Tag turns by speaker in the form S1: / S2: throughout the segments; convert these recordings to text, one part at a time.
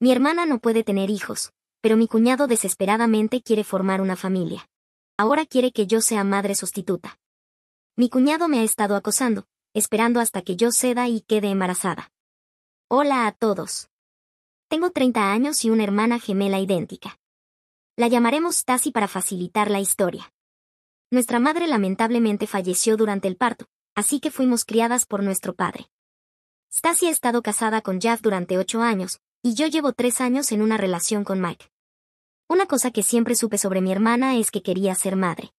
S1: Mi hermana no puede tener hijos, pero mi cuñado desesperadamente quiere formar una familia. Ahora quiere que yo sea madre sustituta. Mi cuñado me ha estado acosando, esperando hasta que yo ceda y quede embarazada. Hola a todos. Tengo 30 años y una hermana gemela idéntica. La llamaremos Stacy para facilitar la historia. Nuestra madre lamentablemente falleció durante el parto, así que fuimos criadas por nuestro padre. Stacy ha estado casada con Jeff durante 8 años, y yo llevo 3 años en una relación con Mike. Una cosa que siempre supe sobre mi hermana es que quería ser madre.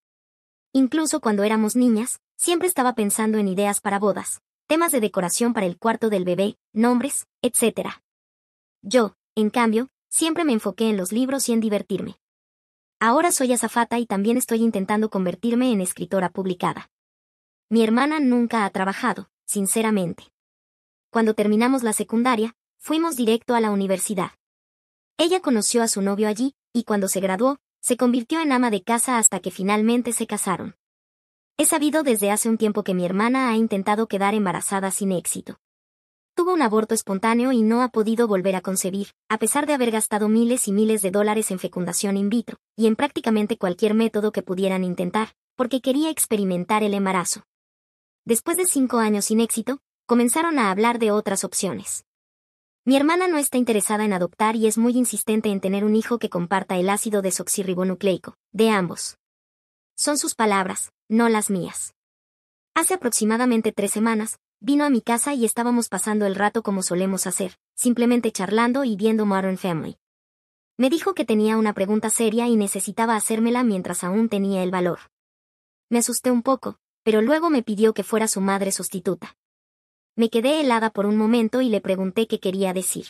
S1: Incluso cuando éramos niñas, siempre estaba pensando en ideas para bodas, temas de decoración para el cuarto del bebé, nombres, etc. Yo, en cambio, siempre me enfoqué en los libros y en divertirme. Ahora soy azafata y también estoy intentando convertirme en escritora publicada. Mi hermana nunca ha trabajado, sinceramente. Cuando terminamos la secundaria, fuimos directo a la universidad. Ella conoció a su novio allí, y cuando se graduó, se convirtió en ama de casa hasta que finalmente se casaron. He sabido desde hace un tiempo que mi hermana ha intentado quedar embarazada sin éxito. Tuvo un aborto espontáneo y no ha podido volver a concebir, a pesar de haber gastado miles y miles de dólares en fecundación in vitro, y en prácticamente cualquier método que pudieran intentar, porque quería experimentar el embarazo. Después de 5 años sin éxito, comenzaron a hablar de otras opciones. Mi hermana no está interesada en adoptar y es muy insistente en tener un hijo que comparta el ácido desoxirribonucleico, de ambos. Son sus palabras, no las mías. Hace aproximadamente 3 semanas, vino a mi casa y estábamos pasando el rato como solemos hacer, simplemente charlando y viendo Modern Family. Me dijo que tenía una pregunta seria y necesitaba hacérmela mientras aún tenía el valor. Me asusté un poco, pero luego me pidió que fuera su madre sustituta. Me quedé helada por un momento y le pregunté qué quería decir.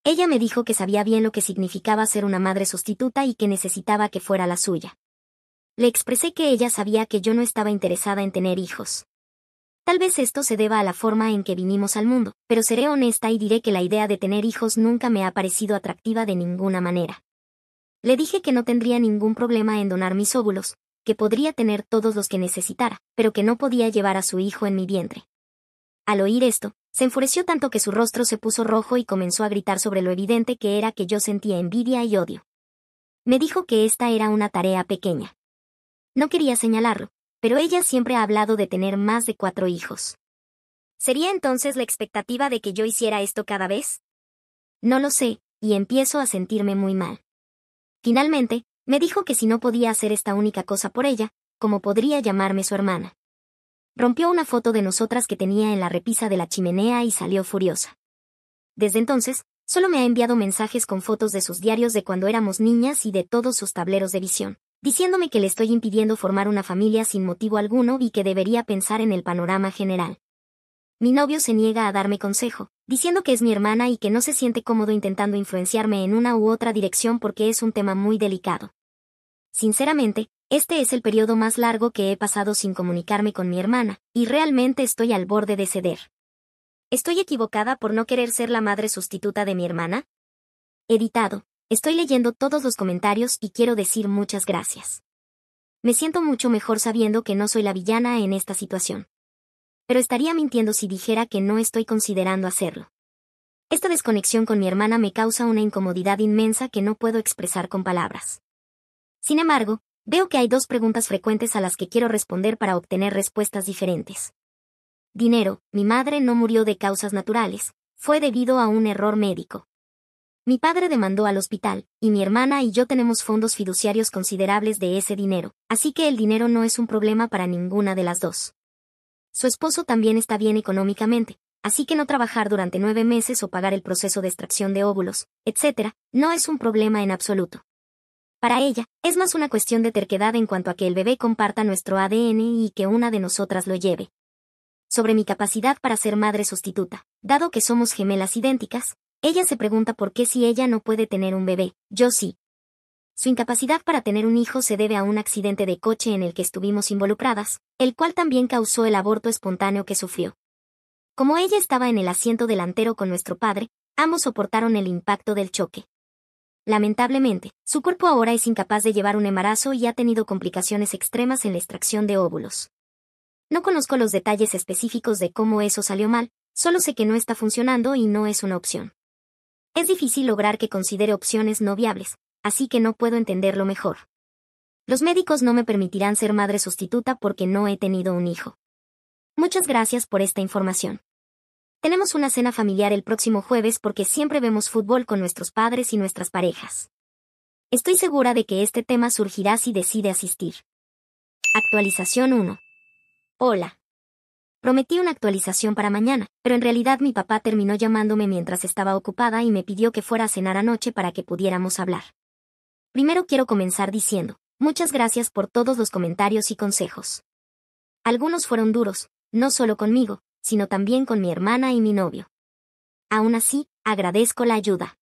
S1: Ella me dijo que sabía bien lo que significaba ser una madre sustituta y que necesitaba que fuera la suya. Le expresé que ella sabía que yo no estaba interesada en tener hijos. Tal vez esto se deba a la forma en que vinimos al mundo, pero seré honesta y diré que la idea de tener hijos nunca me ha parecido atractiva de ninguna manera. Le dije que no tendría ningún problema en donar mis óvulos, que podría tener todos los que necesitara, pero que no podía llevar a su hijo en mi vientre. Al oír esto, se enfureció tanto que su rostro se puso rojo y comenzó a gritar sobre lo evidente que era que yo sentía envidia y odio. Me dijo que esta era una tarea pequeña. No quería señalarlo, pero ella siempre ha hablado de tener más de 4 hijos. ¿Sería entonces la expectativa de que yo hiciera esto cada vez? No lo sé, y empiezo a sentirme muy mal. Finalmente, me dijo que si no podía hacer esta única cosa por ella, ¿cómo podría llamarme su hermana? Rompió una foto de nosotras que tenía en la repisa de la chimenea y salió furiosa. Desde entonces, solo me ha enviado mensajes con fotos de sus diarios de cuando éramos niñas y de todos sus tableros de visión, diciéndome que le estoy impidiendo formar una familia sin motivo alguno y que debería pensar en el panorama general. Mi novio se niega a darme consejo, diciendo que es mi hermana y que no se siente cómodo intentando influenciarme en una u otra dirección porque es un tema muy delicado. Sinceramente, este es el periodo más largo que he pasado sin comunicarme con mi hermana, y realmente estoy al borde de ceder. ¿Estoy equivocada por no querer ser la madre sustituta de mi hermana? Editado. Estoy leyendo todos los comentarios y quiero decir muchas gracias. Me siento mucho mejor sabiendo que no soy la villana en esta situación. Pero estaría mintiendo si dijera que no estoy considerando hacerlo. Esta desconexión con mi hermana me causa una incomodidad inmensa que no puedo expresar con palabras. Sin embargo, veo que hay 2 preguntas frecuentes a las que quiero responder para obtener respuestas diferentes. Dinero. Mi madre no murió de causas naturales, fue debido a un error médico. Mi padre demandó al hospital, y mi hermana y yo tenemos fondos fiduciarios considerables de ese dinero, así que el dinero no es un problema para ninguna de las 2. Su esposo también está bien económicamente, así que no trabajar durante 9 meses o pagar el proceso de extracción de óvulos, etc., no es un problema en absoluto. Para ella, es más una cuestión de terquedad en cuanto a que el bebé comparta nuestro ADN y que una de nosotras lo lleve. Sobre mi capacidad para ser madre sustituta, dado que somos gemelas idénticas, ella se pregunta por qué si ella no puede tener un bebé, yo sí. Su incapacidad para tener un hijo se debe a un accidente de coche en el que estuvimos involucradas, el cual también causó el aborto espontáneo que sufrió. Como ella estaba en el asiento delantero con nuestro padre, ambos soportaron el impacto del choque. Lamentablemente, su cuerpo ahora es incapaz de llevar un embarazo y ha tenido complicaciones extremas en la extracción de óvulos. No conozco los detalles específicos de cómo eso salió mal, solo sé que no está funcionando y no es una opción. Es difícil lograr que considere opciones no viables, así que no puedo entenderlo mejor. Los médicos no me permitirán ser madre sustituta porque no he tenido un hijo. Muchas gracias por esta información. Tenemos una cena familiar el próximo jueves porque siempre vemos fútbol con nuestros padres y nuestras parejas. Estoy segura de que este tema surgirá si decide asistir. Actualización 1. Hola. Prometí una actualización para mañana, pero en realidad mi papá terminó llamándome mientras estaba ocupada y me pidió que fuera a cenar anoche para que pudiéramos hablar. Primero quiero comenzar diciendo, muchas gracias por todos los comentarios y consejos. Algunos fueron duros, no solo conmigo, sino también con mi hermana y mi novio. Aún así, agradezco la ayuda.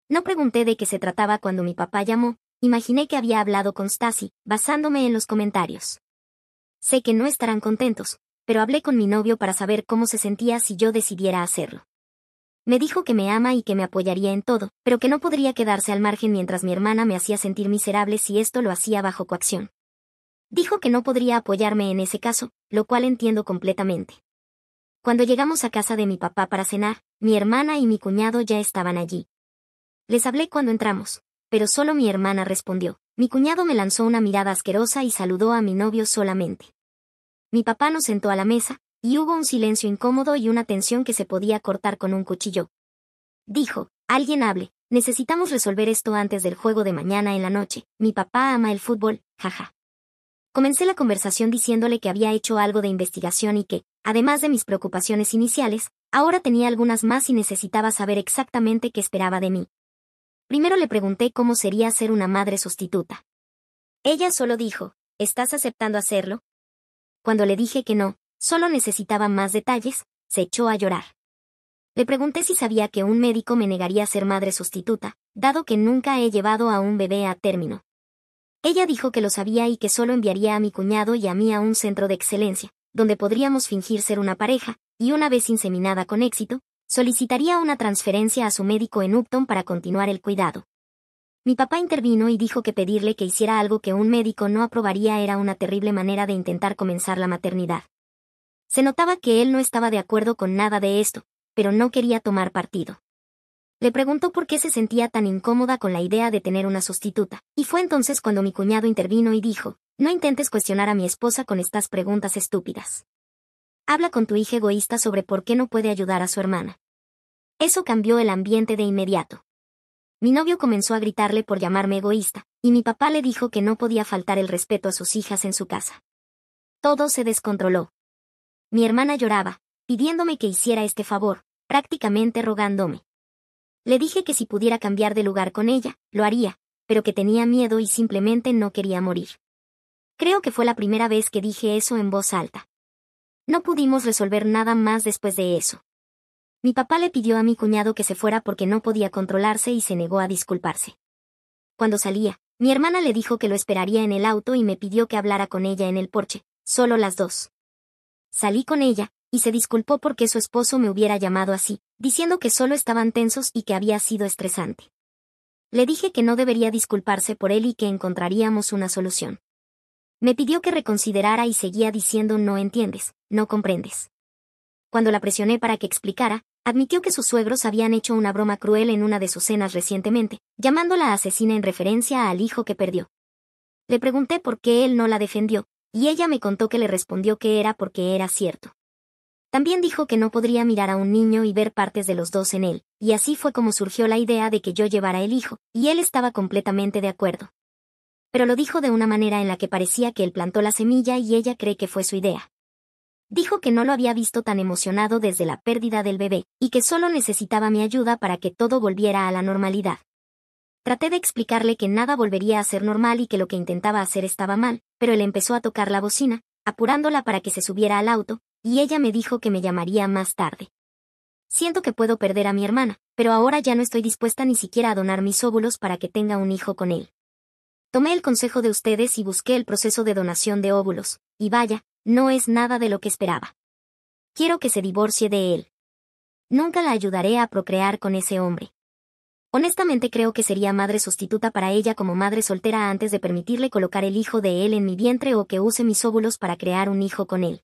S1: No pregunté de qué se trataba cuando mi papá llamó, imaginé que había hablado con Stacy, basándome en los comentarios. Sé que no estarán contentos, pero hablé con mi novio para saber cómo se sentía si yo decidiera hacerlo. Me dijo que me ama y que me apoyaría en todo, pero que no podría quedarse al margen mientras mi hermana me hacía sentir miserable si esto lo hacía bajo coacción. Dijo que no podría apoyarme en ese caso, lo cual entiendo completamente. Cuando llegamos a casa de mi papá para cenar, mi hermana y mi cuñado ya estaban allí. Les hablé cuando entramos, pero solo mi hermana respondió. Mi cuñado me lanzó una mirada asquerosa y saludó a mi novio solamente. Mi papá nos sentó a la mesa, y hubo un silencio incómodo y una tensión que se podía cortar con un cuchillo. Dijo, alguien hable, necesitamos resolver esto antes del juego de mañana en la noche, mi papá ama el fútbol, jaja. Comencé la conversación diciéndole que había hecho algo de investigación y que, además de mis preocupaciones iniciales, ahora tenía algunas más y necesitaba saber exactamente qué esperaba de mí. Primero le pregunté cómo sería ser una madre sustituta. Ella solo dijo, ¿estás aceptando hacerlo? Cuando le dije que no, solo necesitaba más detalles, se echó a llorar. Le pregunté si sabía que un médico me negaría a ser madre sustituta, dado que nunca he llevado a un bebé a término. Ella dijo que lo sabía y que solo enviaría a mi cuñado y a mí a un centro de excelencia, donde podríamos fingir ser una pareja, y una vez inseminada con éxito, solicitaría una transferencia a su médico en Upton para continuar el cuidado. Mi papá intervino y dijo que pedirle que hiciera algo que un médico no aprobaría era una terrible manera de intentar comenzar la maternidad. Se notaba que él no estaba de acuerdo con nada de esto, pero no quería tomar partido. Le preguntó por qué se sentía tan incómoda con la idea de tener una sustituta, y fue entonces cuando mi cuñado intervino y dijo, no intentes cuestionar a mi esposa con estas preguntas estúpidas. Habla con tu hija egoísta sobre por qué no puede ayudar a su hermana. Eso cambió el ambiente de inmediato. Mi novio comenzó a gritarle por llamarme egoísta, y mi papá le dijo que no podía faltar el respeto a sus hijas en su casa. Todo se descontroló. Mi hermana lloraba, pidiéndome que hiciera este favor, prácticamente rogándome. Le dije que si pudiera cambiar de lugar con ella, lo haría, pero que tenía miedo y simplemente no quería morir. Creo que fue la primera vez que dije eso en voz alta. No pudimos resolver nada más después de eso. Mi papá le pidió a mi cuñado que se fuera porque no podía controlarse y se negó a disculparse. Cuando salía, mi hermana le dijo que lo esperaría en el auto y me pidió que hablara con ella en el porche, solo las dos. Salí con ella, y se disculpó porque su esposo me hubiera llamado así, diciendo que solo estaban tensos y que había sido estresante. Le dije que no debería disculparse por él y que encontraríamos una solución. Me pidió que reconsiderara y seguía diciendo no entiendes, no comprendes. Cuando la presioné para que explicara, admitió que sus suegros habían hecho una broma cruel en una de sus cenas recientemente, llamándola asesina en referencia al hijo que perdió. Le pregunté por qué él no la defendió, y ella me contó que le respondió que era porque era cierto. También dijo que no podría mirar a un niño y ver partes de los dos en él, y así fue como surgió la idea de que yo llevara el hijo, y él estaba completamente de acuerdo. Pero lo dijo de una manera en la que parecía que él plantó la semilla y ella cree que fue su idea. Dijo que no lo había visto tan emocionado desde la pérdida del bebé, y que solo necesitaba mi ayuda para que todo volviera a la normalidad. Traté de explicarle que nada volvería a ser normal y que lo que intentaba hacer estaba mal, pero él empezó a tocar la bocina, apurándola para que se subiera al auto, y ella me dijo que me llamaría más tarde. Siento que puedo perder a mi hermana, pero ahora ya no estoy dispuesta ni siquiera a donar mis óvulos para que tenga un hijo con él. Tomé el consejo de ustedes y busqué el proceso de donación de óvulos, y vaya, no es nada de lo que esperaba. Quiero que se divorcie de él. Nunca la ayudaré a procrear con ese hombre. Honestamente creo que sería madre sustituta para ella como madre soltera antes de permitirle colocar el hijo de él en mi vientre o que use mis óvulos para crear un hijo con él.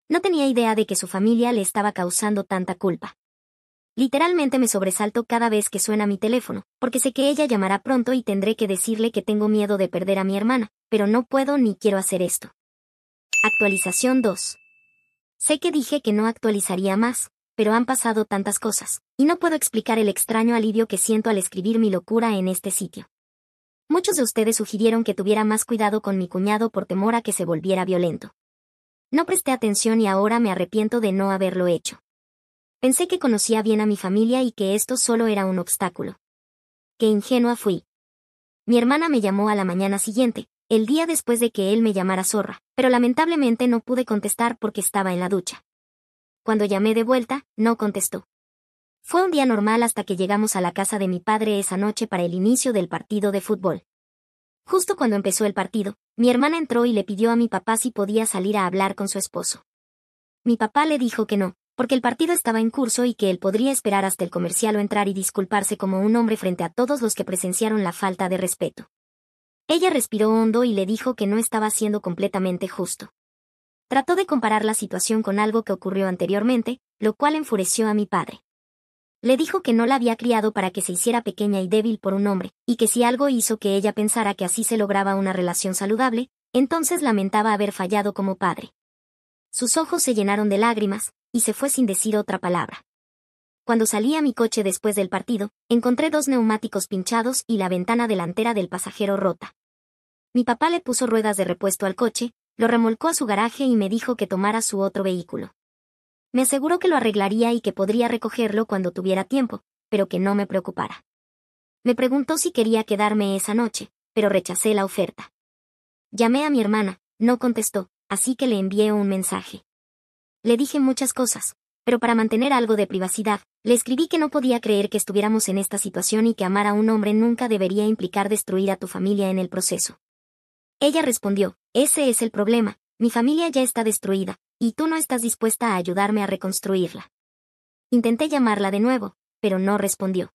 S1: No tenía idea de que su familia le estaba causando tanta culpa. Literalmente me sobresalto cada vez que suena mi teléfono, porque sé que ella llamará pronto y tendré que decirle que tengo miedo de perder a mi hermana, pero no puedo ni quiero hacer esto. Actualización 2. Sé que dije que no actualizaría más, pero han pasado tantas cosas, y no puedo explicar el extraño alivio que siento al escribir mi locura en este sitio. Muchos de ustedes sugirieron que tuviera más cuidado con mi cuñado por temor a que se volviera violento. No presté atención y ahora me arrepiento de no haberlo hecho. Pensé que conocía bien a mi familia y que esto solo era un obstáculo. Qué ingenua fui. Mi hermana me llamó a la mañana siguiente, el día después de que él me llamara zorra, pero lamentablemente no pude contestar porque estaba en la ducha. Cuando llamé de vuelta, no contestó. Fue un día normal hasta que llegamos a la casa de mi padre esa noche para el inicio del partido de fútbol. Justo cuando empezó el partido, mi hermana entró y le pidió a mi papá si podía salir a hablar con su esposo. Mi papá le dijo que no, porque el partido estaba en curso y que él podría esperar hasta el comercial o entrar y disculparse como un hombre frente a todos los que presenciaron la falta de respeto. Ella respiró hondo y le dijo que no estaba siendo completamente justo. Trató de comparar la situación con algo que ocurrió anteriormente, lo cual enfureció a mi padre. Le dijo que no la había criado para que se hiciera pequeña y débil por un hombre, y que si algo hizo que ella pensara que así se lograba una relación saludable, entonces lamentaba haber fallado como padre. Sus ojos se llenaron de lágrimas, y se fue sin decir otra palabra. Cuando salí a mi coche después del partido, encontré 2 neumáticos pinchados y la ventana delantera del pasajero rota. Mi papá le puso ruedas de repuesto al coche, lo remolcó a su garaje y me dijo que tomara su otro vehículo. Me aseguró que lo arreglaría y que podría recogerlo cuando tuviera tiempo, pero que no me preocupara. Me preguntó si quería quedarme esa noche, pero rechacé la oferta. Llamé a mi hermana, no contestó, así que le envié un mensaje. Le dije muchas cosas, pero para mantener algo de privacidad, le escribí que no podía creer que estuviéramos en esta situación y que amar a un hombre nunca debería implicar destruir a tu familia en el proceso. Ella respondió, ese es el problema, mi familia ya está destruida, y tú no estás dispuesta a ayudarme a reconstruirla. Intenté llamarla de nuevo, pero no respondió.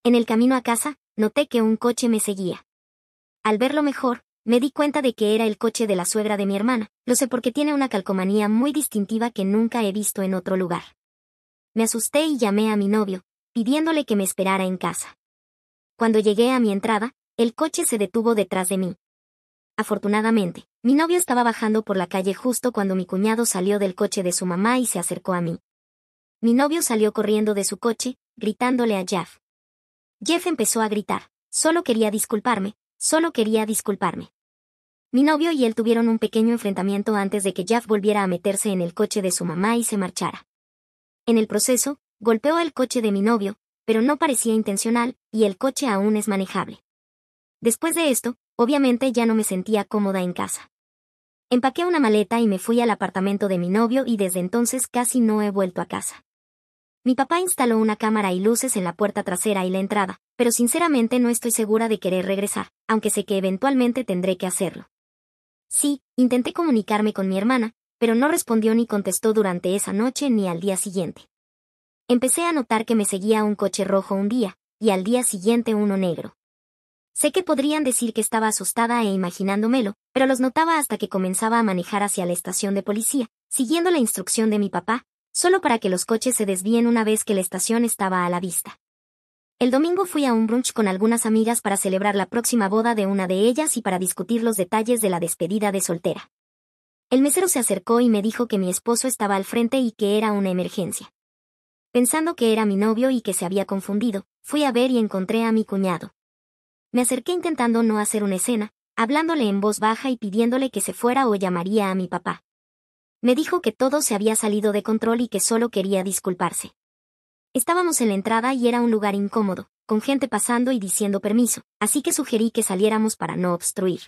S1: En el camino a casa, noté que un coche me seguía. Al verlo mejor, me di cuenta de que era el coche de la suegra de mi hermana, lo sé porque tiene una calcomanía muy distintiva que nunca he visto en otro lugar. Me asusté y llamé a mi novio, pidiéndole que me esperara en casa. Cuando llegué a mi entrada, el coche se detuvo detrás de mí. Afortunadamente, mi novio estaba bajando por la calle justo cuando mi cuñado salió del coche de su mamá y se acercó a mí. Mi novio salió corriendo de su coche, gritándole a Jeff. Jeff empezó a gritar, solo quería disculparme. Mi novio y él tuvieron un pequeño enfrentamiento antes de que Jeff volviera a meterse en el coche de su mamá y se marchara. En el proceso, golpeó el coche de mi novio, pero no parecía intencional, y el coche aún es manejable. Después de esto, obviamente ya no me sentía cómoda en casa. Empaqué una maleta y me fui al apartamento de mi novio y desde entonces casi no he vuelto a casa. Mi papá instaló una cámara y luces en la puerta trasera y la entrada, pero sinceramente no estoy segura de querer regresar, aunque sé que eventualmente tendré que hacerlo. Sí, intenté comunicarme con mi hermana, pero no respondió ni contestó durante esa noche ni al día siguiente. Empecé a notar que me seguía un coche rojo un día, y al día siguiente uno negro. Sé que podrían decir que estaba asustada e imaginándomelo, pero los notaba hasta que comenzaba a manejar hacia la estación de policía, siguiendo la instrucción de mi papá, solo para que los coches se desvíen una vez que la estación estaba a la vista. El domingo fui a un brunch con algunas amigas para celebrar la próxima boda de una de ellas y para discutir los detalles de la despedida de soltera. El mesero se acercó y me dijo que mi esposo estaba al frente y que era una emergencia. Pensando que era mi novio y que se había confundido, fui a ver y encontré a mi cuñado. Me acerqué intentando no hacer una escena, hablándole en voz baja y pidiéndole que se fuera o llamaría a mi papá. Me dijo que todo se había salido de control y que solo quería disculparse. Estábamos en la entrada y era un lugar incómodo, con gente pasando y diciendo permiso, así que sugerí que saliéramos para no obstruir.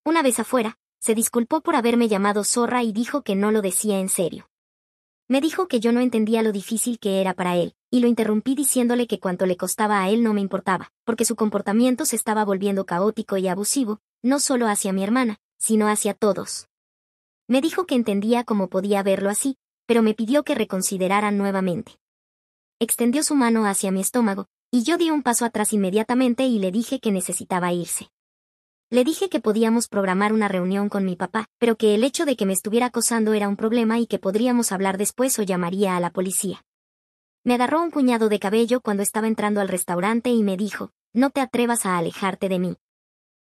S1: Una vez afuera, se disculpó por haberme llamado zorra y dijo que no lo decía en serio. Me dijo que yo no entendía lo difícil que era para él, y lo interrumpí diciéndole que cuanto le costaba a él no me importaba, porque su comportamiento se estaba volviendo caótico y abusivo, no solo hacia mi hermana, sino hacia todos. Me dijo que entendía cómo podía verlo así, pero me pidió que reconsiderara nuevamente. Extendió su mano hacia mi estómago, y yo di un paso atrás inmediatamente y le dije que necesitaba irse. Le dije que podíamos programar una reunión con mi papá, pero que el hecho de que me estuviera acosando era un problema y que podríamos hablar después o llamaría a la policía. Me agarró un puñado de cabello cuando estaba entrando al restaurante y me dijo, no te atrevas a alejarte de mí.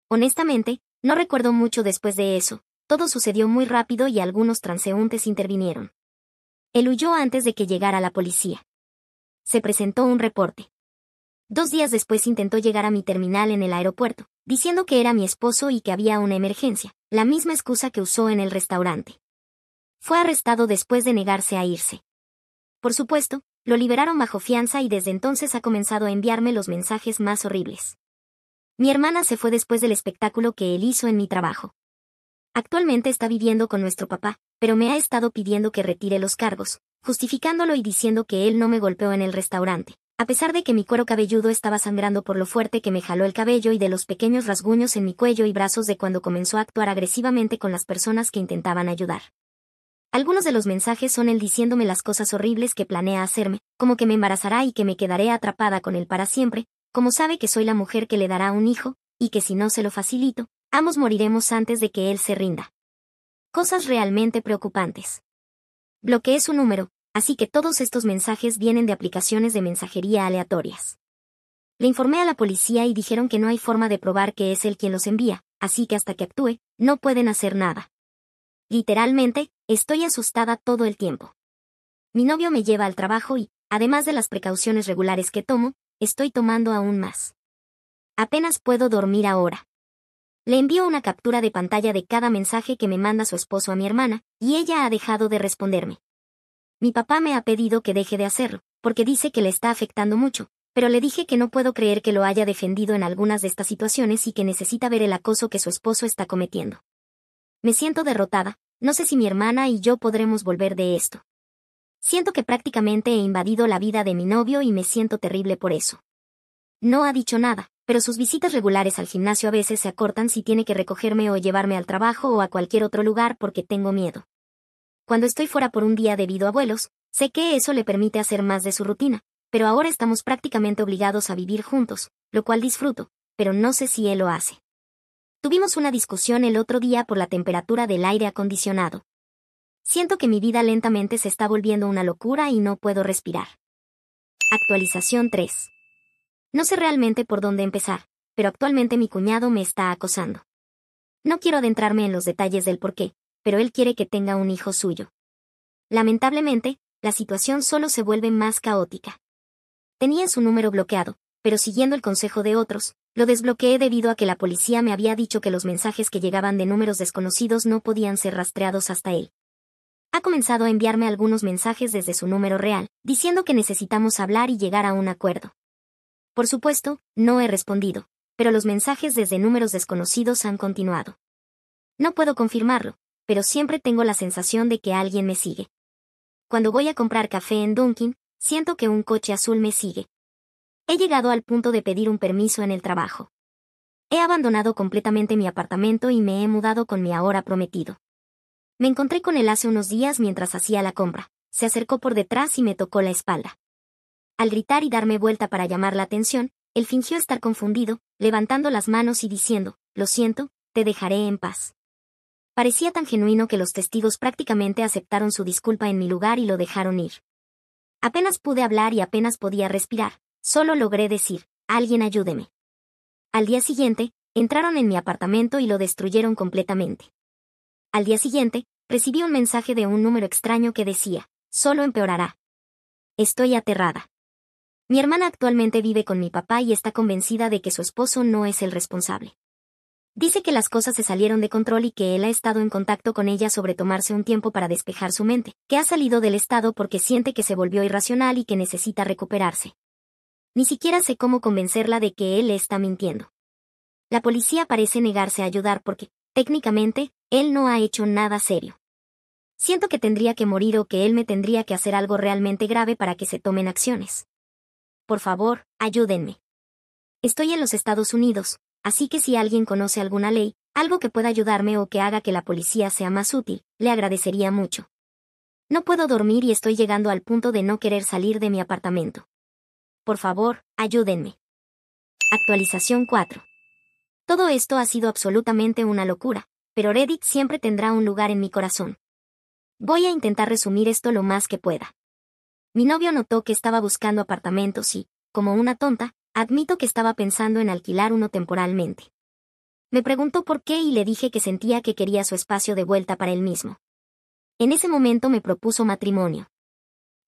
S1: Honestamente, no recuerdo mucho después de eso, todo sucedió muy rápido y algunos transeúntes intervinieron. Él huyó antes de que llegara la policía. Se presentó un reporte. 2 días después intentó llegar a mi terminal en el aeropuerto, diciendo que era mi esposo y que había una emergencia, la misma excusa que usó en el restaurante. Fue arrestado después de negarse a irse. Por supuesto, lo liberaron bajo fianza y desde entonces ha comenzado a enviarme los mensajes más horribles. Mi hermana se fue después del espectáculo que él hizo en mi trabajo. Actualmente está viviendo con nuestro papá, pero me ha estado pidiendo que retire los cargos, justificándolo y diciendo que él no me golpeó en el restaurante, a pesar de que mi cuero cabelludo estaba sangrando por lo fuerte que me jaló el cabello y de los pequeños rasguños en mi cuello y brazos de cuando comenzó a actuar agresivamente con las personas que intentaban ayudar. Algunos de los mensajes son él diciéndome las cosas horribles que planea hacerme, como que me embarazará y que me quedaré atrapada con él para siempre, como sabe que soy la mujer que le dará un hijo, y que si no se lo facilito, ambos moriremos antes de que él se rinda. Cosas realmente preocupantes. Bloqueé su número, así que todos estos mensajes vienen de aplicaciones de mensajería aleatorias. Le informé a la policía y dijeron que no hay forma de probar que es él quien los envía, así que hasta que actúe, no pueden hacer nada. Literalmente, estoy asustada todo el tiempo. Mi novio me lleva al trabajo y, además de las precauciones regulares que tomo, estoy tomando aún más. Apenas puedo dormir ahora. Le envío una captura de pantalla de cada mensaje que me manda su esposo a mi hermana, y ella ha dejado de responderme. Mi papá me ha pedido que deje de hacerlo, porque dice que le está afectando mucho, pero le dije que no puedo creer que lo haya defendido en algunas de estas situaciones y que necesita ver el acoso que su esposo está cometiendo. Me siento derrotada, no sé si mi hermana y yo podremos volver de esto. Siento que prácticamente he invadido la vida de mi novio y me siento terrible por eso. No ha dicho nada, pero sus visitas regulares al gimnasio a veces se acortan si tiene que recogerme o llevarme al trabajo o a cualquier otro lugar porque tengo miedo. Cuando estoy fuera por un día debido a vuelos, sé que eso le permite hacer más de su rutina, pero ahora estamos prácticamente obligados a vivir juntos, lo cual disfruto, pero no sé si él lo hace. Tuvimos una discusión el otro día por la temperatura del aire acondicionado. Siento que mi vida lentamente se está volviendo una locura y no puedo respirar. Actualización 3. No sé realmente por dónde empezar, pero actualmente mi cuñado me está acosando. No quiero adentrarme en los detalles del porqué, pero él quiere que tenga un hijo suyo. Lamentablemente, la situación solo se vuelve más caótica. Tenía su número bloqueado, pero siguiendo el consejo de otros, lo desbloqueé debido a que la policía me había dicho que los mensajes que llegaban de números desconocidos no podían ser rastreados hasta él. Ha comenzado a enviarme algunos mensajes desde su número real, diciendo que necesitamos hablar y llegar a un acuerdo. Por supuesto, no he respondido, pero los mensajes desde números desconocidos han continuado. No puedo confirmarlo, pero siempre tengo la sensación de que alguien me sigue. Cuando voy a comprar café en Dunkin', siento que un coche azul me sigue. He llegado al punto de pedir un permiso en el trabajo. He abandonado completamente mi apartamento y me he mudado con mi ahora prometido. Me encontré con él hace unos días mientras hacía la compra. Se acercó por detrás y me tocó la espalda. Al gritar y darme vuelta para llamar la atención, él fingió estar confundido, levantando las manos y diciendo, «Lo siento, te dejaré en paz». Parecía tan genuino que los testigos prácticamente aceptaron su disculpa en mi lugar y lo dejaron ir. Apenas pude hablar y apenas podía respirar. Solo logré decir, «Alguien ayúdeme». Al día siguiente, entraron en mi apartamento y lo destruyeron completamente. Al día siguiente, recibí un mensaje de un número extraño que decía, «Solo empeorará». Estoy aterrada. Mi hermana actualmente vive con mi papá y está convencida de que su esposo no es el responsable. Dice que las cosas se salieron de control y que él ha estado en contacto con ella sobre tomarse un tiempo para despejar su mente, que ha salido del estado porque siente que se volvió irracional y que necesita recuperarse. Ni siquiera sé cómo convencerla de que él le está mintiendo. La policía parece negarse a ayudar porque, técnicamente, él no ha hecho nada serio. Siento que tendría que morir o que él me tendría que hacer algo realmente grave para que se tomen acciones. Por favor, ayúdenme. Estoy en los Estados Unidos, así que si alguien conoce alguna ley, algo que pueda ayudarme o que haga que la policía sea más útil, le agradecería mucho. No puedo dormir y estoy llegando al punto de no querer salir de mi apartamento. Por favor, ayúdenme. Actualización 4. Todo esto ha sido absolutamente una locura, pero Reddit siempre tendrá un lugar en mi corazón. Voy a intentar resumir esto lo más que pueda. Mi novio notó que estaba buscando apartamentos y, como una tonta, admito que estaba pensando en alquilar uno temporalmente. Me preguntó por qué y le dije que sentía que quería su espacio de vuelta para él mismo. En ese momento me propuso matrimonio.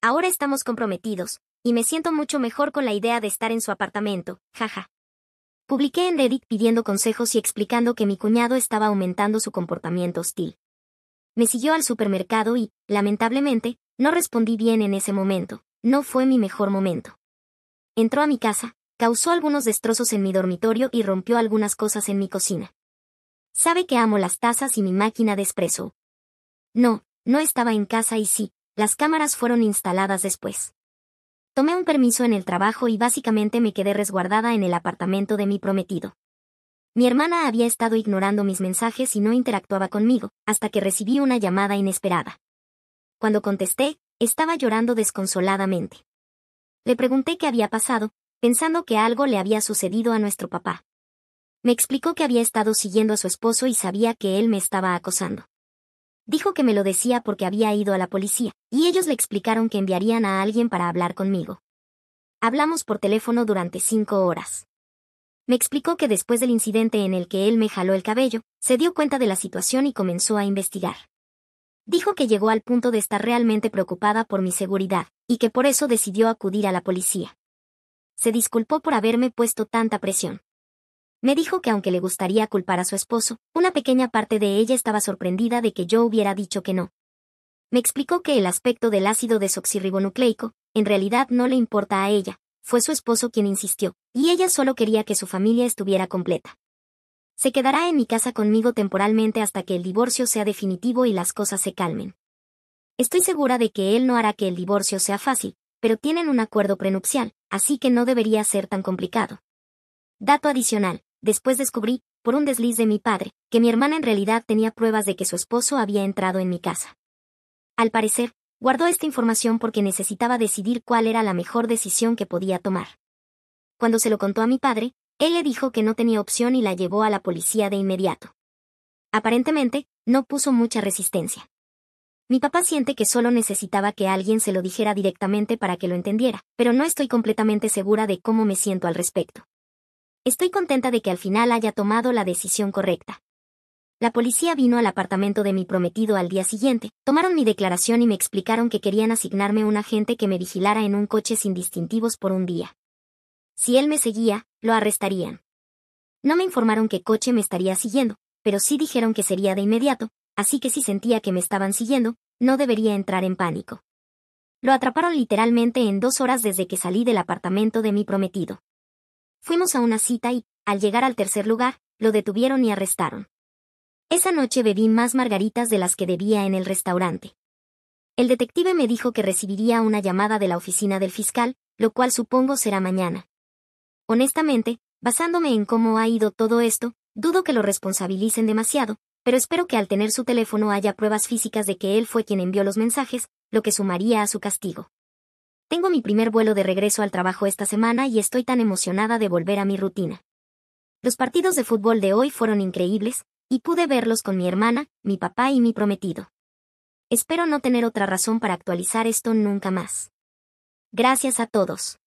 S1: Ahora estamos comprometidos, y me siento mucho mejor con la idea de estar en su apartamento, jaja. Publiqué en Reddit pidiendo consejos y explicando que mi cuñado estaba aumentando su comportamiento hostil. Me siguió al supermercado y, lamentablemente, no respondí bien en ese momento. No fue mi mejor momento. Entró a mi casa, causó algunos destrozos en mi dormitorio y rompió algunas cosas en mi cocina. Sabe que amo las tazas y mi máquina de espresso. No estaba en casa y sí, las cámaras fueron instaladas después. Tomé un permiso en el trabajo y básicamente me quedé resguardada en el apartamento de mi prometido. Mi hermana había estado ignorando mis mensajes y no interactuaba conmigo, hasta que recibí una llamada inesperada. Cuando contesté, estaba llorando desconsoladamente. Le pregunté qué había pasado, pensando que algo le había sucedido a nuestro papá. Me explicó que había estado siguiendo a su esposo y sabía que él me estaba acosando. Dijo que me lo decía porque había ido a la policía, y ellos le explicaron que enviarían a alguien para hablar conmigo. Hablamos por teléfono durante 5 horas. Me explicó que después del incidente en el que él me jaló el cabello, se dio cuenta de la situación y comenzó a investigar. Dijo que llegó al punto de estar realmente preocupada por mi seguridad, y que por eso decidió acudir a la policía. Se disculpó por haberme puesto tanta presión. Me dijo que aunque le gustaría culpar a su esposo, una pequeña parte de ella estaba sorprendida de que yo hubiera dicho que no. Me explicó que el aspecto del ácido desoxirribonucleico, en realidad no le importa a ella, fue su esposo quien insistió, y ella solo quería que su familia estuviera completa. Se quedará en mi casa conmigo temporalmente hasta que el divorcio sea definitivo y las cosas se calmen. Estoy segura de que él no hará que el divorcio sea fácil, pero tienen un acuerdo prenupcial, así que no debería ser tan complicado. Dato adicional. Después descubrí, por un desliz de mi padre, que mi hermana en realidad tenía pruebas de que su esposo había entrado en mi casa. Al parecer, guardó esta información porque necesitaba decidir cuál era la mejor decisión que podía tomar. Cuando se lo contó a mi padre, él le dijo que no tenía opción y la llevó a la policía de inmediato. Aparentemente, no puso mucha resistencia. Mi papá siente que solo necesitaba que alguien se lo dijera directamente para que lo entendiera, pero no estoy completamente segura de cómo me siento al respecto. Estoy contenta de que al final haya tomado la decisión correcta. La policía vino al apartamento de mi prometido al día siguiente, tomaron mi declaración y me explicaron que querían asignarme un agente que me vigilara en un coche sin distintivos por un día. Si él me seguía, lo arrestarían. No me informaron qué coche me estaría siguiendo, pero sí dijeron que sería de inmediato, así que si sentía que me estaban siguiendo, no debería entrar en pánico. Lo atraparon literalmente en 2 horas desde que salí del apartamento de mi prometido. Fuimos a una cita y, al llegar al tercer lugar, lo detuvieron y arrestaron. Esa noche bebí más margaritas de las que debía en el restaurante. El detective me dijo que recibiría una llamada de la oficina del fiscal, lo cual supongo será mañana. Honestamente, basándome en cómo ha ido todo esto, dudo que lo responsabilicen demasiado, pero espero que al tener su teléfono haya pruebas físicas de que él fue quien envió los mensajes, lo que sumaría a su castigo. Tengo mi primer vuelo de regreso al trabajo esta semana y estoy tan emocionada de volver a mi rutina. Los partidos de fútbol de hoy fueron increíbles, y pude verlos con mi hermana, mi papá y mi prometido. Espero no tener otra razón para actualizar esto nunca más. Gracias a todos.